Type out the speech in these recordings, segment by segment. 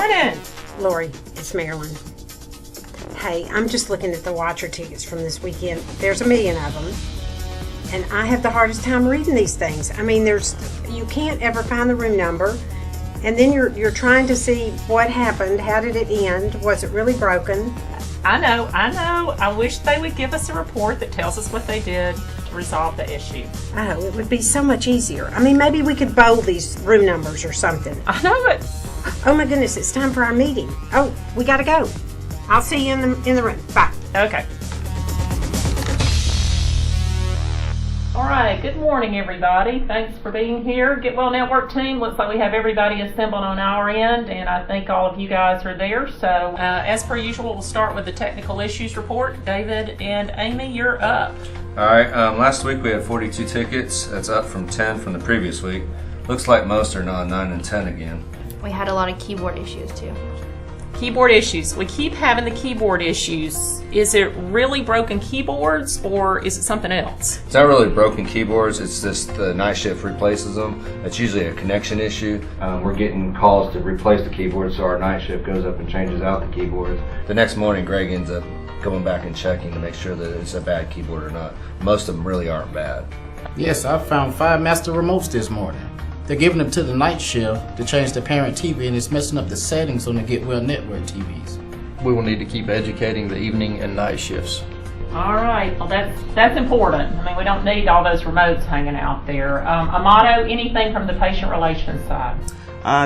morning. Lori, it's Marilyn. Hey, I'm just looking at the Watcher tickets from this weekend. There's a million of them. And I have the hardest time reading these things. I mean, you can't ever find the room number. And then you're trying to see what happened. How did it end? Was it really broken? I know. I wish they would give us a report that tells us what they did to resolve the issue. Oh, it would be so much easier. I mean, maybe we could bold these room numbers or something. I know it. Oh my goodness, it's time for our meeting. Oh, we gotta go. I'll see you in the room. Bye. Okay. All right, good morning, everybody. Thanks for being here. GetWell Network team, looks like we have everybody assembled on our end, and I think all of you guys are there. So, as per usual, we'll start with the technical issues report. David and Amy, you're up. All right, last week we had 42 tickets. That's up from 10 from the previous week. Looks like most are now 9 and 10 again. We had a lot of keyboard issues too. Keyboard issues. We keep having the keyboard issues. Is it really broken keyboards or is it something else? It's not really broken keyboards, it's just the night shift replaces them. It's usually a connection issue. We're getting calls to replace the keyboard, so our night shift goes up and changes out the keyboards. The next morning Greg ends up coming back and checking to make sure that it's a bad keyboard or not. Most of them really aren't bad. Yes, I found 5 master remotes this morning. They're giving them to the night shift to change the parent TV, and it's messing up the settings on the GetWell Network TVs. We will need to keep educating the evening and night shifts. All right, well that's important. I mean, we don't need all those remotes hanging out there. Amato, anything from the patient relations side?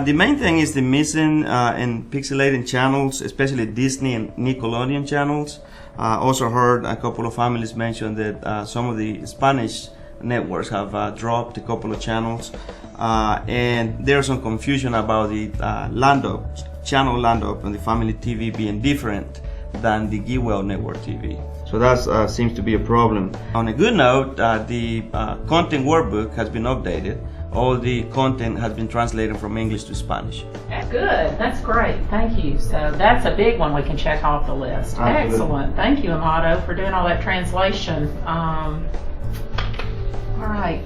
The main thing is the missing and pixelating channels, especially Disney and Nickelodeon channels. Also heard a couple of families mention that some of the Spanish networks have dropped a couple of channels, and there's some confusion about the channel land-up on the family TV being different than the GetWell Network TV. So that seems to be a problem. On a good note, the content workbook has been updated. All the content has been translated from English to Spanish. Good, that's great, thank you. So that's a big one we can check off the list. Absolutely. Excellent, thank you, Amato, for doing all that translation. All right,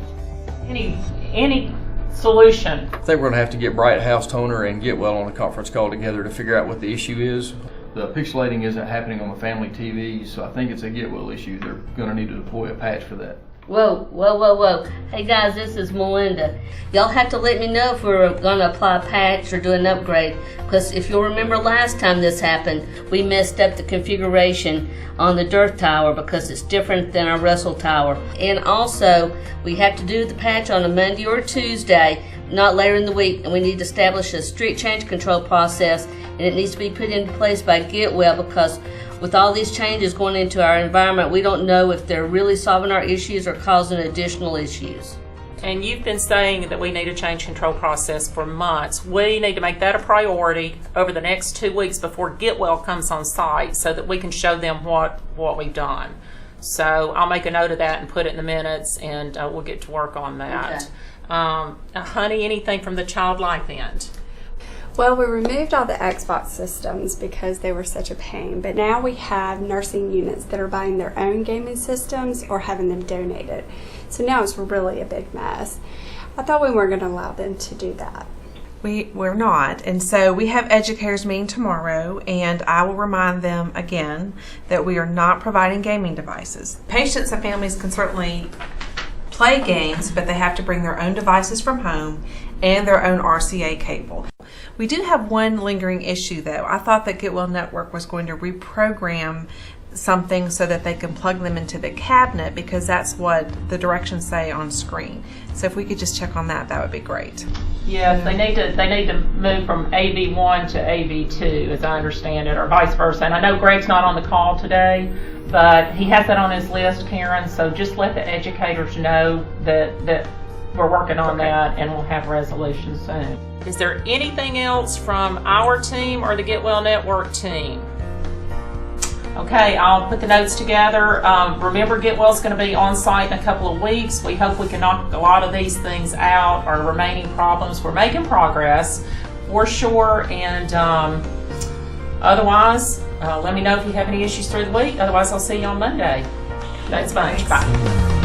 any solution? I think we're going to have to get Bright House Toner and GetWell on a conference call together to figure out what the issue is. The pixelating isn't happening on the family TV, so I think it's a GetWell issue. They're going to need to deploy a patch for that. Whoa. Hey guys, this is Melinda. Y'all have to let me know if we're going to apply a patch or do an upgrade, because if you'll remember last time this happened, we messed up the configuration on the Dirt Tower because it's different than our Russell Tower. And also, we have to do the patch on a Monday or Tuesday, not later in the week, and we need to establish a strict change control process, and it needs to be put into place by GetWell, because with all these changes going into our environment, we don't know if they're really solving our issues or causing additional issues. And you've been saying that we need a change control process for months. We need to make that a priority over the next 2 weeks before GetWell comes on site so that we can show them what we've done. So I'll make a note of that and put it in the minutes, and we'll get to work on that. Okay. Honey, anything from the Child Life end? Well, we removed all the Xbox systems because they were such a pain, but now we have nursing units that are buying their own gaming systems or having them donated. So now it's really a big mess. I thought we weren't going to allow them to do that. We're not, and so we have educators meeting tomorrow, and I will remind them again that we are not providing gaming devices. Patients and families can certainly play games, but they have to bring their own devices from home and their own RCA cable. We do have one lingering issue though. I thought that GetWell Network was going to reprogram something so that they can plug them into the cabinet, because that's what the directions say on screen. So if we could just check on that, that would be great. Yes, they need to move from AV1 to AV2, as I understand it, or vice versa. And I know Greg's not on the call today, but he has that on his list, Karen. So just let the educators know that we're working on that, and we'll have resolution soon. Is there anything else from our team or the GetWell Network team? Okay, I'll put the notes together. Remember, GetWell's going to be on site in a couple of weeks. We hope we can knock a lot of these things out, our remaining problems. We're making progress, for sure, and otherwise, let me know if you have any issues through the week. Otherwise, I'll see you on Monday. Thanks much. Bye.